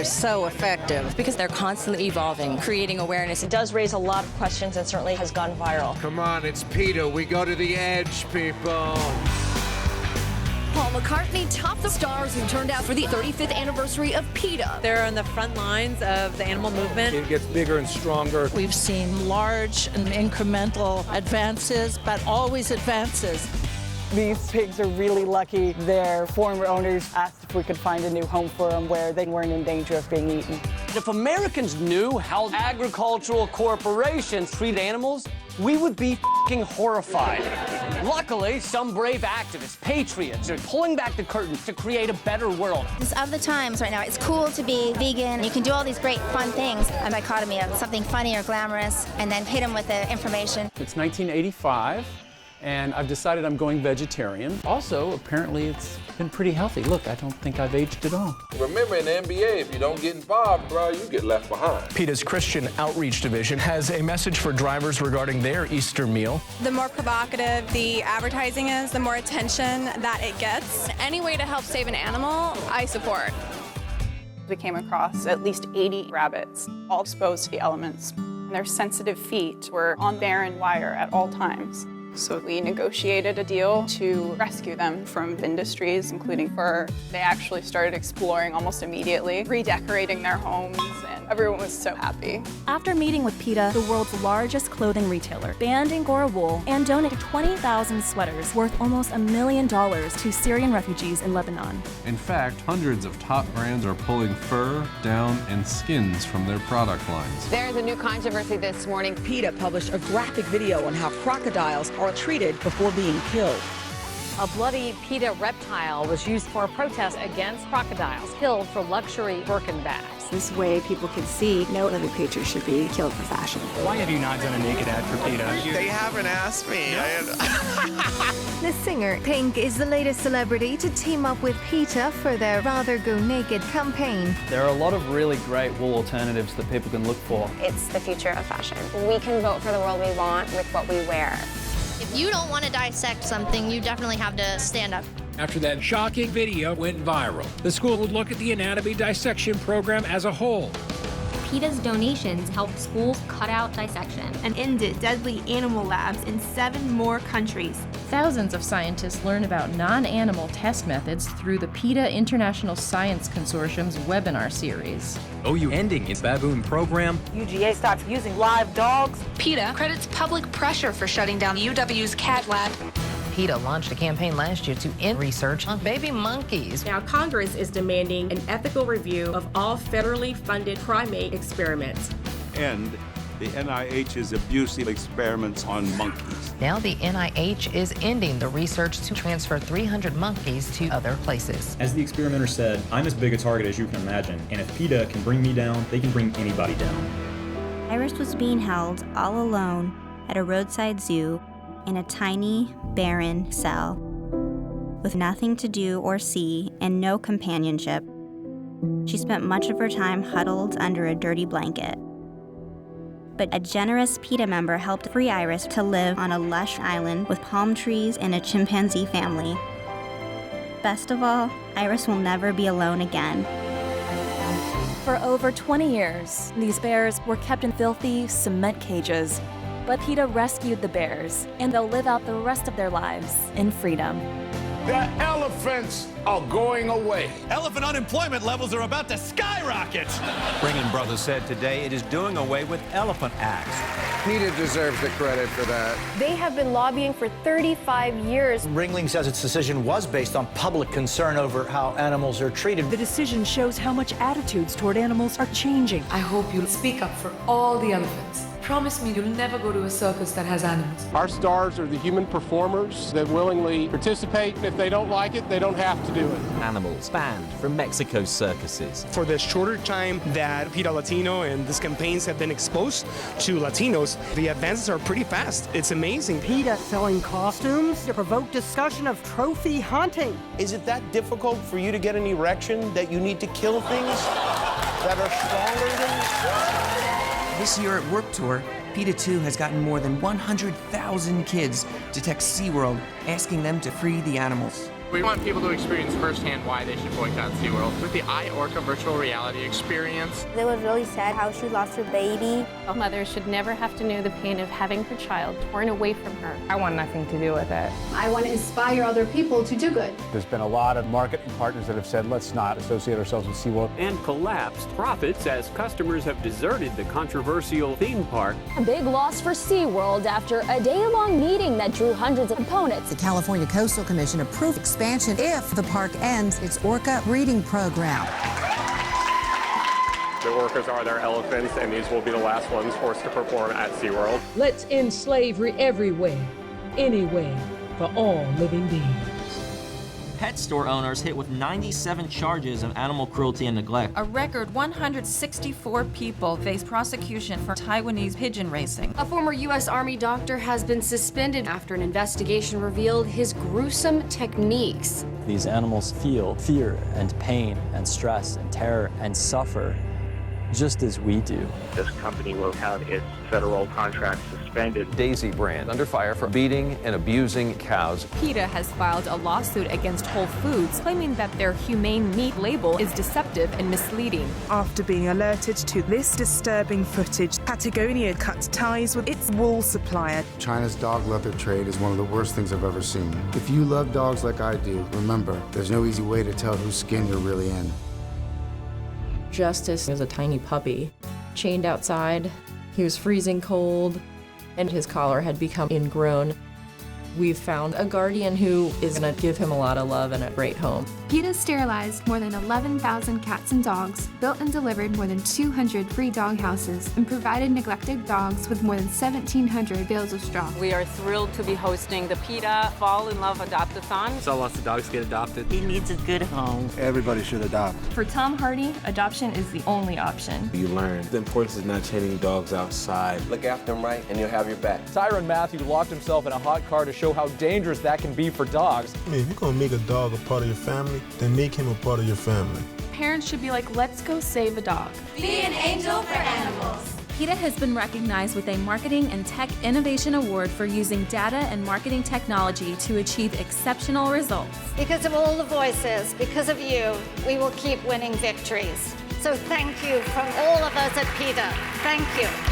They're so effective because they're constantly evolving, creating awareness. It does raise a lot of questions and certainly has gone viral. Come on, it's PETA. We go to the edge, people. Paul McCartney topped the stars who turned out for the 35th anniversary of PETA. They're on the front lines of the animal movement. It gets bigger and stronger. We've seen large and incremental advances, but always advances. These pigs are really lucky. Their former owners asked if we could find a new home for them where they weren't in danger of being eaten. If Americans knew how agricultural corporations treat animals, we would be f***ing horrified. Luckily, some brave activists, patriots, are pulling back the curtain to create a better world. It's of the times right now. It's cool to be vegan. You can do all these great fun things. A dichotomy of something funny or glamorous, and then hit them with the information. It's 1985. And I've decided I'm going vegetarian. Also, apparently it's been pretty healthy. Look, I don't think I've aged at all. Remember, in the NBA, if you don't get involved, bro, you get left behind. PETA's Christian Outreach Division has a message for drivers regarding their Easter meal. The more provocative the advertising is, the more attention that it gets. Any way to help save an animal, I support. We came across at least 80 rabbits, all exposed to the elements. And their sensitive feet were on barren wire at all times. So we negotiated a deal to rescue them from industries, including fur. They actually started exploring almost immediately, redecorating their homes, and everyone was so happy. After meeting with PETA, the world's largest clothing retailer, banned Angora wool and donated 20,000 sweaters worth almost $1 million to Syrian refugees in Lebanon. In fact, hundreds of top brands are pulling fur, down, and skins from their product lines. There's a new controversy this morning. PETA published a graphic video on how crocodiles are treated before being killed. A bloody PETA reptile was used for a protest against crocodiles killed for luxury Birkin bags. This way people can see no other creature should be killed for fashion. Why have you not done a naked ad for PETA? They haven't asked me. The singer Pink is the latest celebrity to team up with PETA for their Rather Go Naked campaign. There are a lot of really great wool alternatives that people can look for. It's the future of fashion. We can vote for the world we want with what we wear. If you don't want to dissect something, you definitely have to stand up. After that shocking video went viral, the school would look at the anatomy dissection program as a whole. PETA's donations helped schools cut out dissection and ended deadly animal labs in 7 more countries. Thousands of scientists learn about non-animal test methods through the PETA International Science Consortium's webinar series. OU ending its baboon program. UGA stops using live dogs. PETA credits public pressure for shutting down UW's cat lab. PETA launched a campaign last year to end research on baby monkeys. Now Congress is demanding an ethical review of all federally funded primate experiments. End the NIH's abusive experiments on monkeys. Now the NIH is ending the research to transfer 300 monkeys to other places. As the experimenter said, I'm as big a target as you can imagine, and if PETA can bring me down, they can bring anybody down. Iris was being held all alone at a roadside zoo in a tiny, barren cell with nothing to do or see and no companionship. She spent much of her time huddled under a dirty blanket. But a generous PETA member helped free Iris to live on a lush island with palm trees and a chimpanzee family. Best of all, Iris will never be alone again. For over 20 years, these bears were kept in filthy cement cages. But PETA rescued the bears, and they'll live out the rest of their lives in freedom. The elephants are going away. Elephant unemployment levels are about to skyrocket. Ringling Brothers said today it is doing away with elephant acts. PETA deserves the credit for that. They have been lobbying for 35 years. Ringling says its decision was based on public concern over how animals are treated. The decision shows how much attitudes toward animals are changing. I hope you'll speak up for all the elephants. Promise me you'll never go to a circus that has animals. Our stars are the human performers that willingly participate. If they don't like it, they don't have to do it. Animals banned from Mexico's circuses. For the shorter time that PETA Latino and these campaigns have been exposed to Latinos, the advances are pretty fast. It's amazing. PETA selling costumes to provoke discussion of trophy hunting. Is it that difficult for you to get an erection that you need to kill things that are stronger than... This year at Warped Tour, PETA 2 has gotten more than 100,000 kids to text SeaWorld asking them to free the animals. We want people to experience firsthand why they should boycott SeaWorld. With the iOrca virtual reality experience, It was really sad how she lost her baby. A mother should never have to know the pain of having her child torn away from her. I want nothing to do with it. I want to inspire other people to do good. There's been a lot of marketing partners that have said, let's not associate ourselves with SeaWorld. And collapsed profits as customers have deserted the controversial theme park. A big loss for SeaWorld after a day-long meeting that drew hundreds of opponents. The California Coastal Commission approved expansion if the park ends its orca breeding program. The orcas are their elephants, and these will be the last ones forced to perform at SeaWorld. Let's end slavery everywhere, anywhere, for all living beings. Pet store owners hit with 97 charges of animal cruelty and neglect. A record 164 people face prosecution for Taiwanese pigeon racing. A former U.S. Army doctor has been suspended after an investigation revealed his gruesome techniques. These animals feel fear and pain and stress and terror and suffer just as we do. This company will have its federal contract suspended. Daisy brand under fire for beating and abusing cows. PETA has filed a lawsuit against Whole Foods, claiming that their humane meat label is deceptive and misleading. After being alerted to this disturbing footage, Patagonia cut ties with its wool supplier. China's dog leather trade is one of the worst things I've ever seen. If you love dogs like I do, remember, there's no easy way to tell whose skin you're really in. Justice was a tiny puppy, chained outside. He was freezing cold, and his collar had become ingrown. We've found a guardian who is going to give him a lot of love and a great home. PETA sterilized more than 11,000 cats and dogs, built and delivered more than 200 free dog houses, and provided neglected dogs with more than 1,700 bales of straw. We are thrilled to be hosting the PETA Fall in Love Adopt-a-thon. So lots of dogs get adopted. He needs a good home. Everybody should adopt. For Tom Hardy, adoption is the only option. You learn the importance of not chaining dogs outside. Look after them right, and you'll have your back. Tyron Matthew locked himself in a hot car to show how dangerous that can be for dogs. I mean, if you're gonna make a dog a part of your family, then make him a part of your family. Parents should be like, let's go save a dog. Be an angel for animals. PETA has been recognized with a Marketing and Tech Innovation Award for using data and marketing technology to achieve exceptional results. Because of all the voices, because of you, we will keep winning victories. So thank you from all of us at PETA. Thank you.